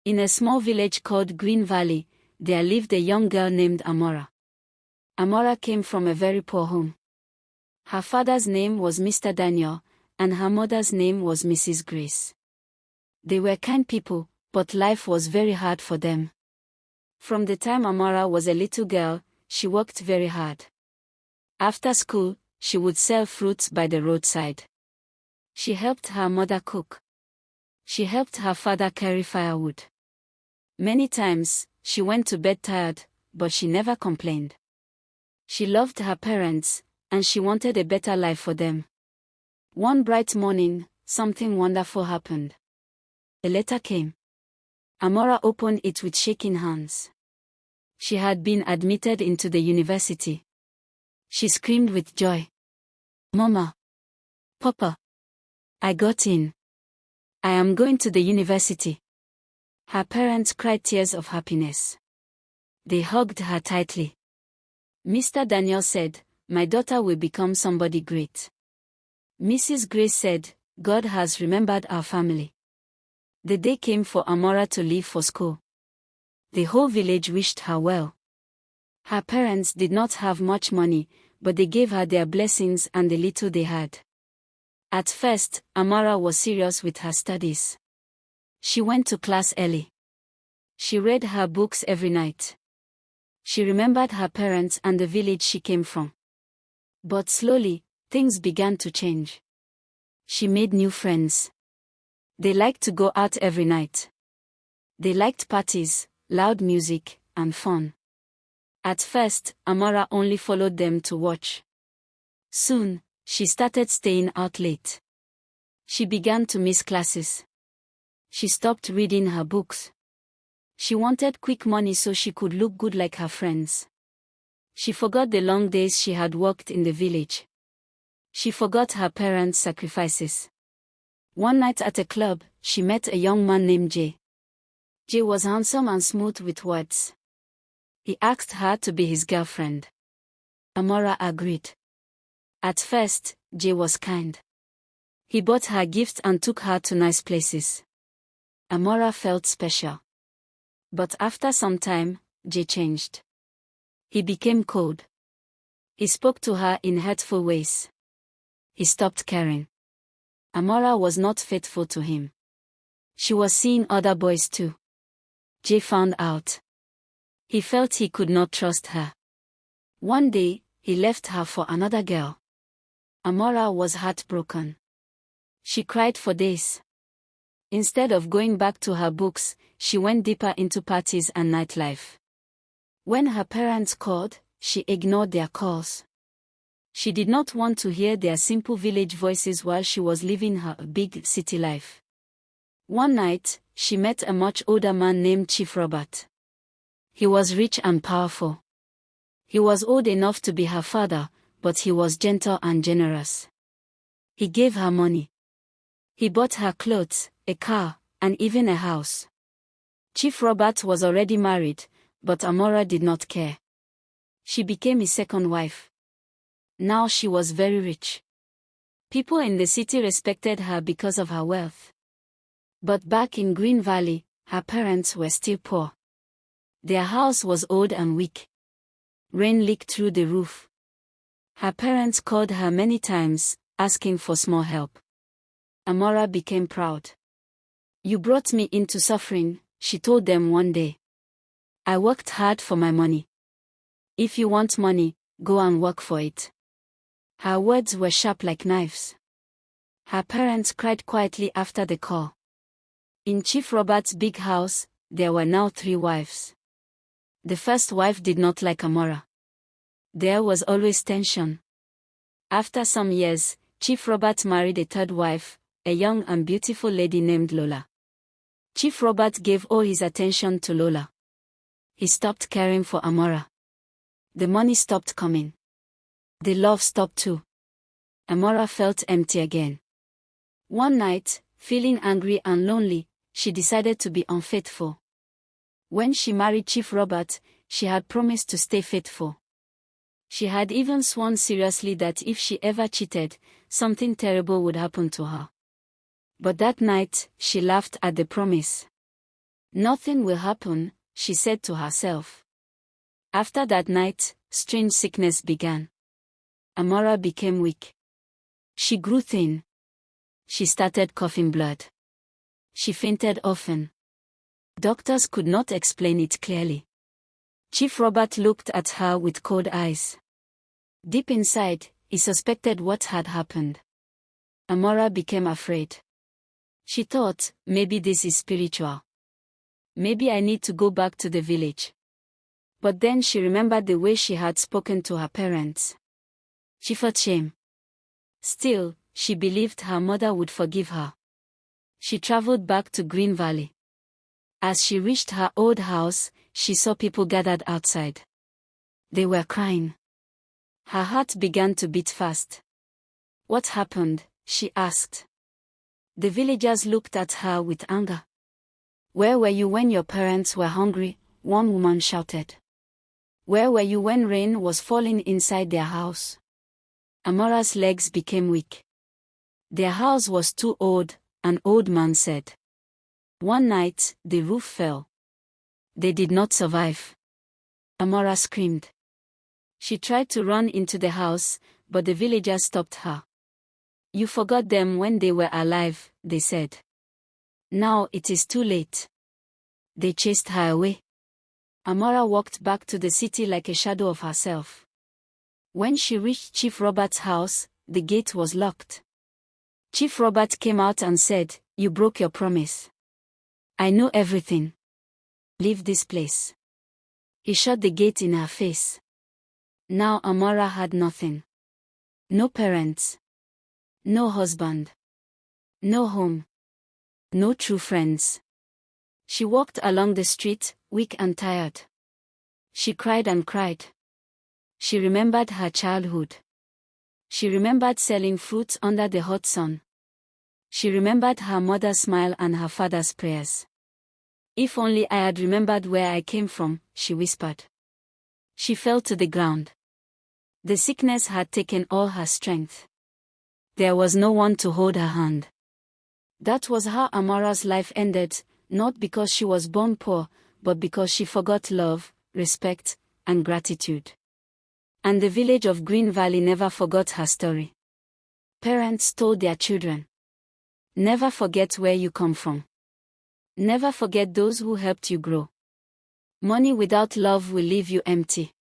In a small village called Green Valley, there lived a young girl named Amora. Amora came from a very poor home. Her father's name was Mr. Daniel, and her mother's name was Mrs. Grace. They were kind people, but life was very hard for them. From the time Amora was a little girl, she worked very hard. After school, she would sell fruits by the roadside. She helped her mother cook. She helped her father carry firewood. Many times, she went to bed tired, but she never complained. She loved her parents, and she wanted a better life for them. One bright morning, something wonderful happened. A letter came. Amora opened it with shaking hands. She had been admitted into the university. She screamed with joy. "Mama! Papa! I got in. I am going to the university." Her parents cried tears of happiness. They hugged her tightly. Mr. Daniel said, "My daughter will become somebody great." Mrs. Grace said, "God has remembered our family." The day came for Amora to leave for school. The whole village wished her well. Her parents did not have much money, but they gave her their blessings and the little they had. At first, Amora was serious with her studies. She went to class early. She read her books every night. She remembered her parents and the village she came from. But slowly, things began to change. She made new friends. They liked to go out every night. They liked parties, loud music, and fun. At first, Amora only followed them to watch. Soon, she started staying out late. She began to miss classes. She stopped reading her books. She wanted quick money so she could look good like her friends. She forgot the long days she had worked in the village. She forgot her parents' sacrifices. One night at a club, she met a young man named Jay. Jay was handsome and smooth with words. He asked her to be his girlfriend. Amora agreed. At first, Jay was kind. He bought her gifts and took her to nice places. Amora felt special. But after some time, Jay changed. He became cold. He spoke to her in hurtful ways. He stopped caring. Amora was not faithful to him. She was seeing other boys too. Jay found out. He felt he could not trust her. One day, he left her for another girl. Amora was heartbroken. She cried for days. Instead of going back to her books, she went deeper into parties and nightlife. When her parents called, she ignored their calls. She did not want to hear their simple village voices while she was living her big city life. One night, she met a much older man named Chief Robert. He was rich and powerful. He was old enough to be her father, but he was gentle and generous. He gave her money. He bought her clothes, a car, and even a house. Chief Robert was already married, but Amora did not care. She became his second wife. Now she was very rich. People in the city respected her because of her wealth. But back in Green Valley, her parents were still poor. Their house was old and weak. Rain leaked through the roof. Her parents called her many times, asking for small help. Amora became proud. "You brought me into suffering," she told them one day. "I worked hard for my money. If you want money, go and work for it." Her words were sharp like knives. Her parents cried quietly after the call. In Chief Robert's big house, there were now 3 wives. The first wife did not like Amora. There was always tension. After some years, Chief Robert married a third wife, a young and beautiful lady named Lola. Chief Robert gave all his attention to Lola. He stopped caring for Amora. The money stopped coming. The love stopped too. Amora felt empty again. One night, feeling angry and lonely, she decided to be unfaithful. When she married Chief Robert, she had promised to stay faithful. She had even sworn seriously that if she ever cheated, something terrible would happen to her. But that night, she laughed at the promise. Nothing will happen, she said to herself. After that night, strange sickness began. Amora became weak. She grew thin. She started coughing blood. She fainted often. Doctors could not explain it clearly. Chief Robert looked at her with cold eyes. Deep inside, he suspected what had happened. Amora became afraid. She thought, maybe this is spiritual. Maybe I need to go back to the village. But then she remembered the way she had spoken to her parents. She felt shame. Still, she believed her mother would forgive her. She traveled back to Green Valley. As she reached her old house, she saw people gathered outside. They were crying. Her heart began to beat fast. What happened? She asked. The villagers looked at her with anger. Where were you when your parents were hungry? One woman shouted. Where were you when rain was falling inside their house? Amora's legs became weak. Their house was too old, an old man said. One night, the roof fell. They did not survive. Amora screamed. She tried to run into the house, but the villagers stopped her. You forgot them when they were alive, they said. Now it is too late. They chased her away. Amora walked back to the city like a shadow of herself. When she reached Chief Robert's house, the gate was locked. Chief Robert came out and said, You broke your promise. I know everything. Leave this place. He shut the gate in her face. Now Amora had nothing. No parents. No husband. No home. No true friends. She walked along the street, weak and tired. She cried and cried. She remembered her childhood. She remembered selling fruits under the hot sun. She remembered her mother's smile and her father's prayers. If only I had remembered where I came from, she whispered. She fell to the ground. The sickness had taken all her strength. There was no one to hold her hand. That was how Amora's life ended, not because she was born poor, but because she forgot love, respect, and gratitude. And the village of Green Valley never forgot her story. Parents told their children, never forget where you come from. Never forget those who helped you grow. Money without love will leave you empty.